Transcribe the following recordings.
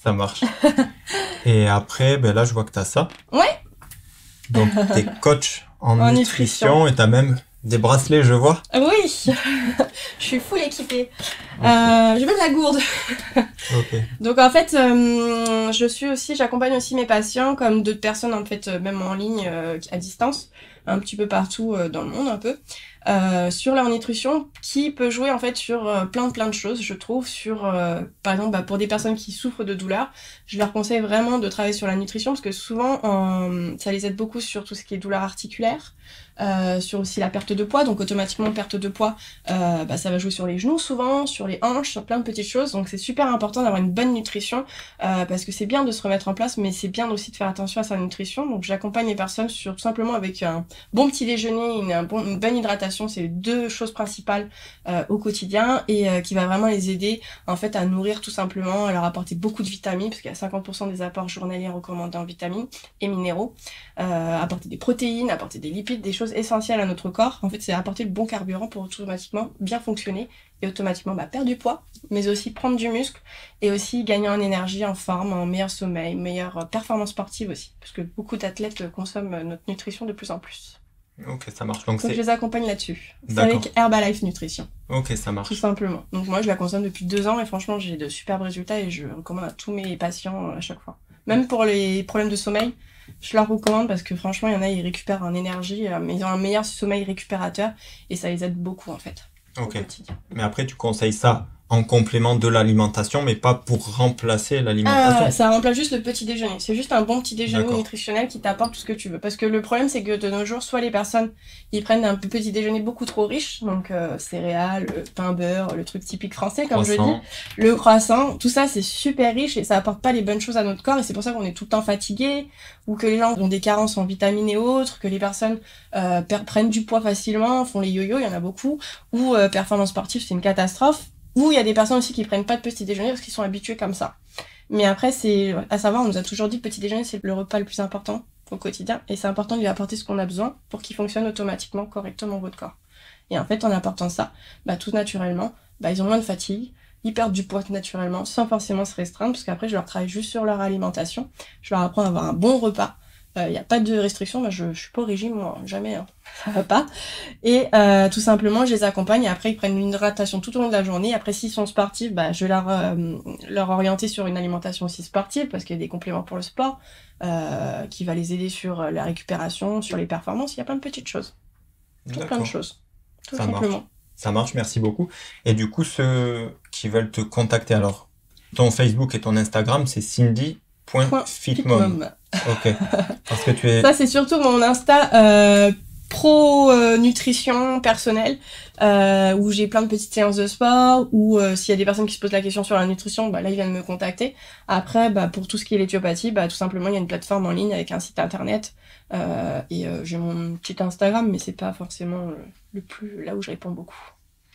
Ça marche. Et après, ben là, je vois que tu as ça. Ouais. Donc, tu es coach en En nutrition et tu as même des bracelets, je vois. Oui, je suis full équipée. Ok. J'ai même la gourde. Ok. Donc en fait, j'accompagne aussi mes patients comme d'autres personnes en fait, même en ligne, à distance, un petit peu partout dans le monde un peu, sur leur nutrition, qui peut jouer en fait sur plein de choses, je trouve, sur par exemple pour des personnes qui souffrent de douleurs, je leur conseille vraiment de travailler sur la nutrition parce que souvent ça les aide beaucoup sur tout ce qui est douleur articulaire. Sur aussi la perte de poids, donc automatiquement perte de poids, ça va jouer sur les genoux souvent, sur les hanches, sur plein de petites choses, donc c'est super important d'avoir une bonne nutrition, parce que c'est bien de se remettre en place, mais c'est bien aussi de faire attention à sa nutrition, donc j'accompagne les personnes sur tout simplement avec un bon petit déjeuner, une bonne hydratation, c'est les deux choses principales au quotidien, et qui va vraiment les aider en fait à nourrir tout simplement, à leur apporter beaucoup de vitamines, parce qu'il y a 50% des apports journaliers recommandés en vitamines et minéraux, apporter des protéines, apporter des lipides, des choses essentielles à notre corps. En fait, c'est apporter le bon carburant pour automatiquement bien fonctionner et automatiquement perdre du poids, mais aussi prendre du muscle et aussi gagner en énergie, en forme, en meilleur sommeil, meilleure performance sportive aussi, parce que beaucoup d'athlètes consomment notre nutrition de plus en plus. Ok, ça marche. Donc je les accompagne là-dessus. C'est D'accord. avec Herbalife Nutrition. Ok, ça marche. Tout simplement. Donc moi, je la consomme depuis 2 ans et franchement, j'ai de superbes résultats et je recommande à tous mes patients à chaque fois. Même pour les problèmes de sommeil, je leur recommande parce que franchement, il y en a, ils récupèrent en énergie, mais ils ont un meilleur sommeil récupérateur et ça les aide beaucoup en fait. Ok. Au quotidien. Mais après, tu conseilles ça en complément de l'alimentation, mais pas pour remplacer l'alimentation. Ça remplace juste le petit déjeuner. C'est juste un bon petit déjeuner D'accord. nutritionnel qui t'apporte tout ce que tu veux. Parce que le problème, c'est que de nos jours, soit les personnes, ils prennent un petit déjeuner beaucoup trop riche, donc céréales, pain, beurre, le truc typique français, comme je dis, le croissant, tout ça, c'est super riche et ça apporte pas les bonnes choses à notre corps et c'est pour ça qu'on est tout le temps fatigué, ou que les gens ont des carences en vitamines et autres, que les personnes prennent du poids facilement, font les yo-yo, il y en a beaucoup, ou performance sportive, c'est une catastrophe. Ou il y a des personnes aussi qui prennent pas de petit déjeuner parce qu'ils sont habitués comme ça. Mais après, c'est à savoir, on nous a toujours dit que petit déjeuner, c'est le repas le plus important au quotidien. Et c'est important de lui apporter ce qu'on a besoin pour qu'il fonctionne automatiquement, correctement votre corps. Et en fait, en apportant ça, tout naturellement, ils ont moins de fatigue, ils perdent du poids naturellement, sans forcément se restreindre, parce qu'après, je leur travaille juste sur leur alimentation. Je leur apprends à avoir un bon repas. Il n'y a pas de restriction, je suis pas au régime, moi, jamais, hein. Ça va pas. Et tout simplement, je les accompagne et après, ils prennent une hydratation tout au long de la journée. Après, s'ils sont sportifs, je vais leur orienter sur une alimentation aussi sportive parce qu'il y a des compléments pour le sport qui va les aider sur la récupération, sur les performances. Il y a plein de petites choses. Plein de choses. Tout ça simplement. Marche. Ça marche, merci beaucoup. Et du coup, ceux qui veulent te contacter, alors, ton Facebook et ton Instagram, c'est Cindy.fitmom. Ok. Parce que tu es... Ça, c'est surtout mon Insta pro nutrition personnelle, où j'ai plein de petites séances de sport, ou s'il y a des personnes qui se posent la question sur la nutrition, là, ils viennent me contacter. Après, pour tout ce qui est l'éthiopathie, tout simplement, il y a une plateforme en ligne avec un site internet, et j'ai mon petit Instagram, mais c'est pas forcément le plus là où je réponds beaucoup.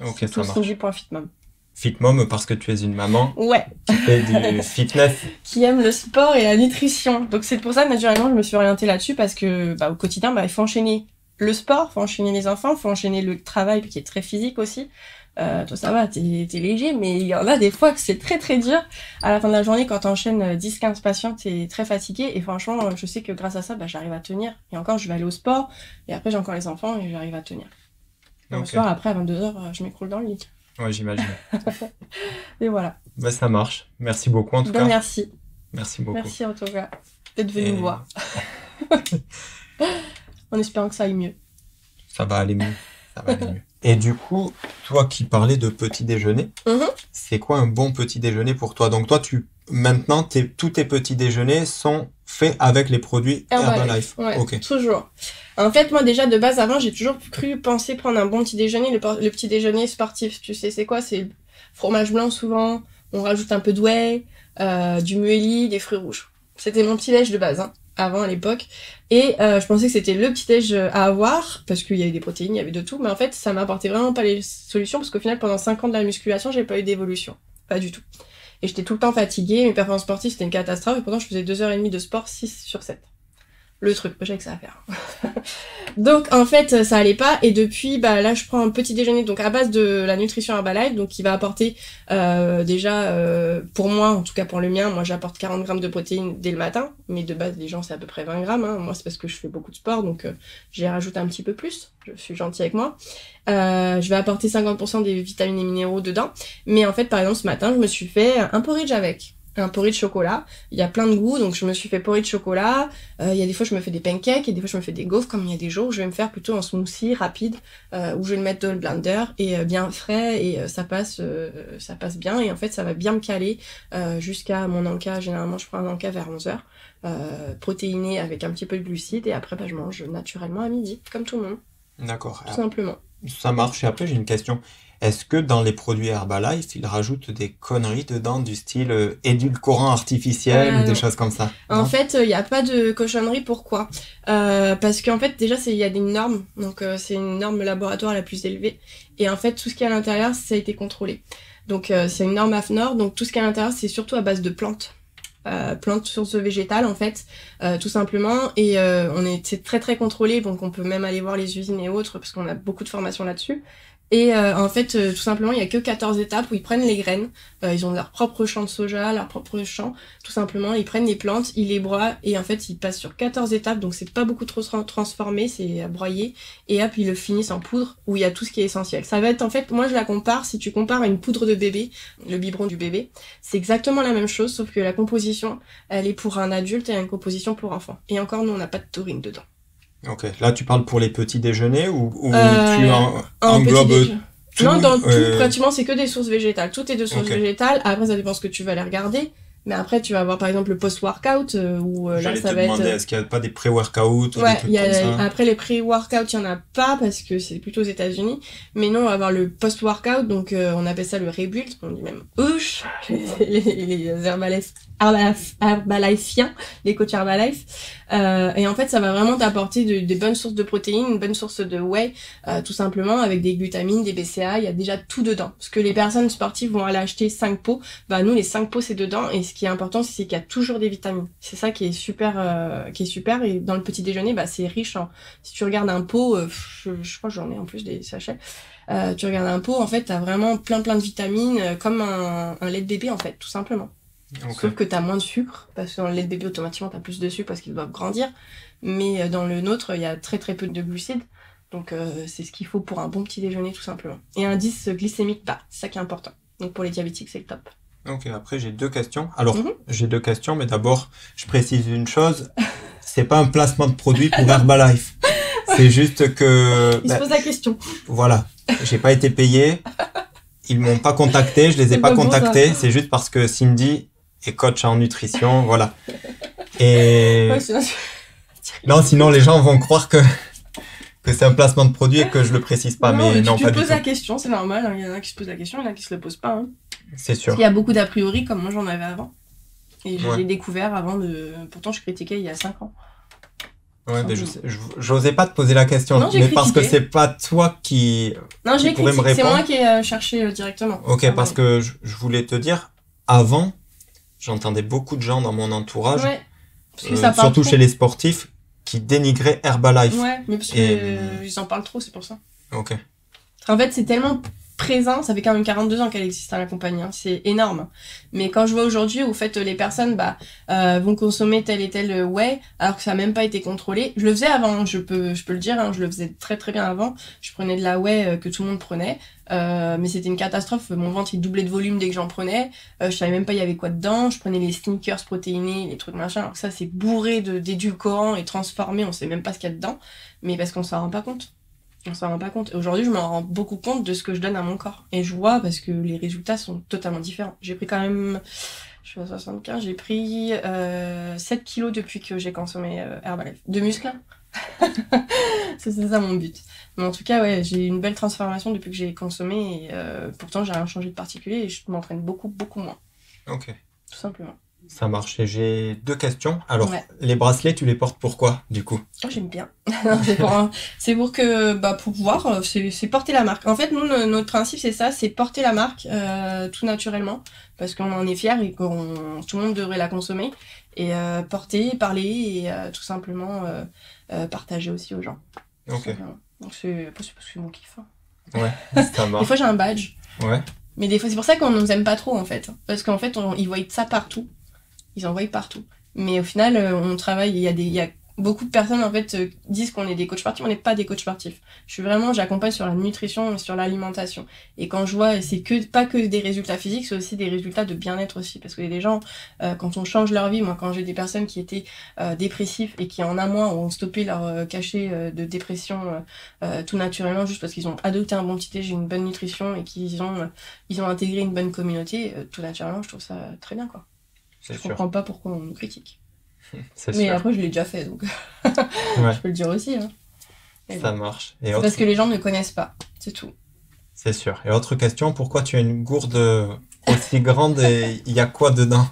Ok, c'est ça marche. Cindy.fitmom. Fitmom parce que tu es une maman ouais. qui fait du fitness. Qui aime le sport et la nutrition. Donc c'est pour ça, naturellement, je me suis orientée là-dessus parce que au quotidien, il faut enchaîner le sport, il faut enchaîner les enfants, il faut enchaîner le travail qui est très physique aussi. Toi ça va, t'es léger, mais il y en a des fois que c'est très très dur. À la fin de la journée, quand t'enchaînes 10-15 patients, t'es très fatigué et franchement, je sais que grâce à ça, j'arrive à tenir. Et encore, je vais aller au sport et après j'ai encore les enfants et j'arrive à tenir. Okay. Le soir, après à 22h, je m'écroule dans le lit. Ouais, j'imagine. Et voilà. Ça marche. Merci beaucoup en tout cas. Merci. Merci beaucoup. Merci en tout cas d'être venu me voir. En espérant que ça aille mieux. Ça va aller mieux. Ça va aller mieux. Et du coup, toi qui parlais de petit déjeuner, c'est quoi un bon petit déjeuner pour toi? Donc toi, maintenant, tous tes petits déjeuners sont faits avec les produits Herbalife. Ouais, okay. Toujours. En fait, moi déjà de base, avant, j'ai toujours pensé prendre un bon petit déjeuner, le petit déjeuner sportif. Tu sais, c'est quoi? C'est fromage blanc souvent, on rajoute un peu de whey, du muesli, des fruits rouges. C'était mon petit déj de base, avant à l'époque. Et je pensais que c'était le petit déj à avoir, parce qu'il y avait des protéines, il y avait de tout, mais en fait, ça m'apportait vraiment pas les solutions, parce qu'au final, pendant 5 ans de la musculation, j'ai pas eu d'évolution. Pas du tout. Et j'étais tout le temps fatiguée, mes performances sportives, c'était une catastrophe, et pourtant, je faisais 2h30 de sport, 6 sur 7. le truc, je sais que ça va faire. Donc en fait ça allait pas, et depuis là je prends un petit déjeuner donc à base de la nutrition Herbalife, donc qui va apporter déjà pour moi, en tout cas pour le mien, moi j'apporte 40 grammes de protéines dès le matin, mais de base les gens c'est à peu près 20 grammes, hein. Moi c'est parce que je fais beaucoup de sport, donc j'y rajoute un petit peu plus, je suis gentille avec moi. Je vais apporter 50% des vitamines et minéraux dedans, mais en fait par exemple ce matin je me suis fait un porridge avec un porridge chocolat. Il y a plein de goûts, donc je me suis fait porridge chocolat. Il y a des fois je me fais des pancakes, et des fois je me fais des gaufres, comme il y a des jours où je vais me faire plutôt un smoothie rapide, où je vais le mettre dans le blender, et bien frais, et ça passe bien, et en fait ça va bien me caler jusqu'à mon encas. Généralement je prends un encas vers 11h, protéiné avec un petit peu de glucides, et après je mange naturellement à midi, comme tout le monde. D'accord. Tout simplement. Ça marche. Et après j'ai une question. Est-ce que dans les produits Herbalife, ils rajoutent des conneries dedans du style édulcorant artificiel ou des choses comme ça? En fait, il n'y a pas de cochonnerie. Pourquoi? Parce qu'en fait, déjà, il y a des normes. Donc, c'est une norme laboratoire la plus élevée. Et en fait, tout ce qui est à l'intérieur, ça a été contrôlé. Donc, c'est une norme AFNOR. Donc, tout ce qui est à l'intérieur, c'est surtout à base de plantes. Plantes sources végétales, en fait, tout simplement. Et c'est très, très contrôlé. Donc, on peut même aller voir les usines et autres, parce qu'on a beaucoup de formations là-dessus. Et en fait, tout simplement, il y a que 14 étapes où ils prennent les graines, ils ont leur propre champ de soja, leur propre champ, tout simplement, ils prennent les plantes, ils les broient, et en fait, ils passent sur 14 étapes, donc c'est pas beaucoup trop transformé, c'est broyé, et hop, ils le finissent en poudre, où il y a tout ce qui est essentiel. Ça va être, en fait, moi je la compare, si tu compares à une poudre de bébé, le biberon du bébé, c'est exactement la même chose, sauf que la composition, elle est pour un adulte et une composition pour enfant. Et encore, nous, on n'a pas de taurine dedans. Ok, là tu parles pour les petits déjeuners ou tu englobes tout? Non, dans tout, pratiquement, c'est que des sources végétales. Tout est de sources végétales. Après, ça dépend ce que tu vas aller regarder. Mais après, tu vas avoir par exemple le post-workout où là, ça va être. Est-ce qu'il n'y a pas des pré-workouts ou ouais, des trucs comme ça? Après, les pré-workouts, il n'y en a pas parce que c'est plutôt aux États-Unis. Mais non, on va avoir le post-workout, donc on appelle ça le rebuild. On dit même ouch, les Herbalifiens, les coachs Herbalife. Et en fait, ça va vraiment t'apporter des bonnes sources de protéines, une bonne source de whey, tout simplement, avec des glutamines, des BCA, il y a déjà tout dedans. Parce que les personnes sportives vont aller acheter 5 pots, nous, les 5 pots, c'est dedans, et ce qui est important, c'est qu'il y a toujours des vitamines. C'est ça qui est super, et dans le petit déjeuner, c'est riche en... Si tu regardes un pot, je crois que j'en ai en plus des sachets, tu regardes un pot, en fait, t'as vraiment plein de vitamines, comme un lait de bébé, en fait, tout simplement. Okay. Sauf que t'as moins de sucre, parce que dans le lait de bébé, automatiquement, t'as plus de sucre parce qu'ils doivent grandir. Mais dans le nôtre, il y a très peu de glucides. Donc, c'est ce qu'il faut pour un bon petit déjeuner, tout simplement. Et un indice glycémique bas, c'est ça qui est important. Donc, pour les diabétiques, c'est le top. Ok, après, j'ai 2 questions. Alors, j'ai 2 questions, mais d'abord, je précise une chose. C'est pas un placement de produit pour Herbalife. C'est juste que... Il se pose la question. Voilà. J'ai pas été payé. Ils m'ont pas contacté. Je les ai pas contactés. C'est juste parce que Cindy est coach en nutrition, voilà. Et non, sinon les gens vont croire que c'est un placement de produit et que je le précise pas. Non, mais non, tu pas te poses du la tout. question, c'est normal. Il y en a qui se posent la question, il y en a qui se le posent pas. Hein. C'est sûr. Parce qu'il y a beaucoup d'a priori, comme moi j'en avais avant. Et je l'ai découvert avant de. Pourtant, je critiquais il y a 5 ans. Ouais, mais j'osais pas te poser la question, non, mais parce que c'est pas toi qui. Non, je l'ai critiqué. C'est moi qui ai cherché directement. Ok, parce que je voulais te dire, avant, j'entendais beaucoup de gens dans mon entourage, parce que ça surtout trop. chez les sportifs, qui dénigraient Herbalife. Ouais, mais parce qu'ils en parlent trop, c'est pour ça. Ok. En fait, c'est tellement présent, ça fait quand même 42 ans qu'elle existe à la compagnie, hein. C'est énorme. Mais quand je vois aujourd'hui où fait les personnes vont consommer tel et tel whey alors que ça n'a même pas été contrôlé, je le faisais avant, je peux le dire, hein, je le faisais très bien avant, je prenais de la whey que tout le monde prenait, mais c'était une catastrophe, mon ventre il doublait de volume dès que j'en prenais, je savais même pas il y avait quoi dedans, je prenais les sneakers protéinés, les trucs machin, alors que ça c'est bourré d'édulcorants et transformé, on sait même pas ce qu'il y a dedans, mais parce qu'on s'en rend pas compte. On s'en rend pas compte. Et aujourd'hui, je m'en rends beaucoup compte de ce que je donne à mon corps. Et je vois parce que les résultats sont totalement différents. J'ai pris quand même... Je suis à 75, j'ai pris 7 kilos depuis que j'ai consommé Herbalife. De muscles. C'est ça mon but. Mais en tout cas, ouais, j'ai une belle transformation depuis que j'ai consommé. Et pourtant, j'ai rien changé de particulier et je m'entraîne beaucoup moins. Ok. Tout simplement. Ça marche. Et j'ai 2 questions. Alors, Ouais. les bracelets, tu les portes pourquoi, du coup? Oh, j'aime bien. C'est pour que, bah, pour voir, c'est porter la marque. En fait, nous, notre principe, c'est ça, c'est porter la marque tout naturellement, parce qu'on en est fiers et que tout le monde devrait la consommer. Et porter, parler et tout simplement partager aussi aux gens. Ok. Donc c'est mon kiff. Hein. Ouais, ça Des fois, marche. j'ai un badge. Ouais, Mais des fois, c'est pour ça qu'on nous aime pas trop, en fait. Parce qu'en fait, ils voient ça partout. Ils en voient partout. Mais au final, on travaille, il y a beaucoup de personnes, en fait, disent qu'on est des coachs sportifs. On n'est pas des coachs sportifs. J'accompagne sur la nutrition et sur l'alimentation. Et quand je vois, c'est pas que des résultats physiques, c'est aussi des résultats de bien-être aussi. Parce que les gens, quand on change leur vie, moi, quand j'ai des personnes qui étaient dépressifs et qui, en un mois, ont stoppé leur cachet de dépression tout naturellement, juste parce qu'ils ont adopté un bon petit déj, une bonne nutrition et qu'ils ont intégré une bonne communauté, tout naturellement, je trouve ça très bien, quoi. c'est Je sûr. comprends pas pourquoi on nous critique. C'est Mais sûr. après, je l'ai déjà fait, donc Ouais, je peux le dire aussi. Hein. Et ça bon. marche. Et C'est autre... parce que les gens ne connaissent pas, c'est tout. C'est sûr. Et autre question, pourquoi tu as une gourde aussi grande et il y a quoi dedans?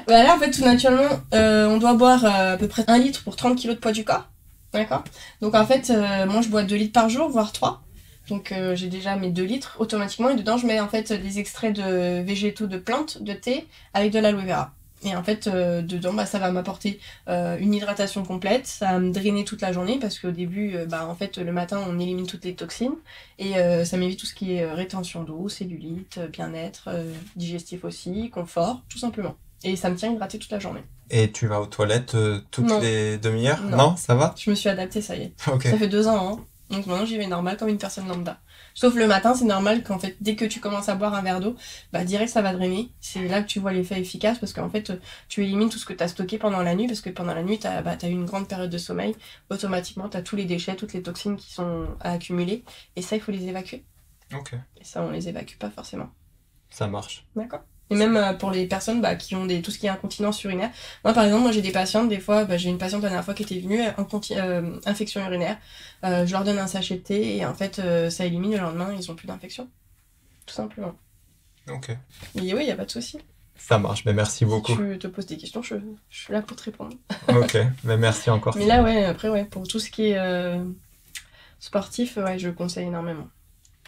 Bah là, en fait, tout naturellement, on doit boire à peu près 1 litre pour 30 kilos de poids du corps. D'accord. Donc en fait, moi, je bois 2 litres par jour, voire 3. Donc j'ai déjà mes 2 litres automatiquement. Et dedans, je mets en fait des extraits de végétaux, de plantes, de thé, avec de l'aloe vera. Et en fait, dedans, bah, ça va m'apporter une hydratation complète, ça va me drainer toute la journée parce qu'au début, bah, en fait, le matin, on élimine toutes les toxines et ça m'évite tout ce qui est rétention d'eau, cellulite, bien-être, digestif aussi, confort, tout simplement. Et ça me tient hydratée toute la journée. Et tu vas aux toilettes toutes Non. les demi-heures? Non. Non, ça va? Je me suis adaptée, ça y est. Ok. Ça fait 2 ans, hein. Donc maintenant, j'y vais normal comme une personne lambda. Sauf le matin, c'est normal qu'en fait, dès que tu commences à boire un verre d'eau, bah direct ça va drainer. C'est là que tu vois l'effet efficace parce qu'en fait, tu élimines tout ce que tu as stocké pendant la nuit parce que pendant la nuit, tu as eu une grande période de sommeil. Automatiquement, tu as tous les déchets, toutes les toxines qui sont à accumuler. Et ça, il faut les évacuer. Ok, Et ça, on les évacue pas forcément. ça marche. D'accord. Et même pour les personnes bah, qui ont tout ce qui est incontinence urinaire. Moi, par exemple, j'ai des patientes, des fois, j'ai une patiente la dernière fois qui était venue, infection urinaire. Je leur donne un sachet de thé et en fait, ça élimine le lendemain, ils ont plus d'infection. Tout simplement. Ok. Mais oui, il n'y a pas de souci. Ça marche, mais merci beaucoup. Si tu te poses des questions, je suis là pour te répondre. Ok, mais merci encore. Mais là, ouais, après, ouais, pour tout ce qui est sportif, ouais, je conseille énormément.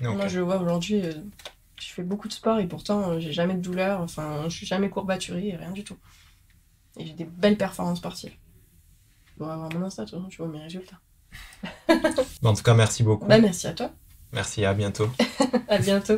Ok. Moi, je vois aujourd'hui, je fais beaucoup de sport et pourtant, j'ai jamais de douleur, enfin, je suis jamais courbaturée, rien du tout. Et j'ai des belles performances sportives. Bon, avoir mon Insta, de toute façon, tu vois mes résultats. En tout cas, merci beaucoup. Bah, merci à toi. Merci, à bientôt. À bientôt.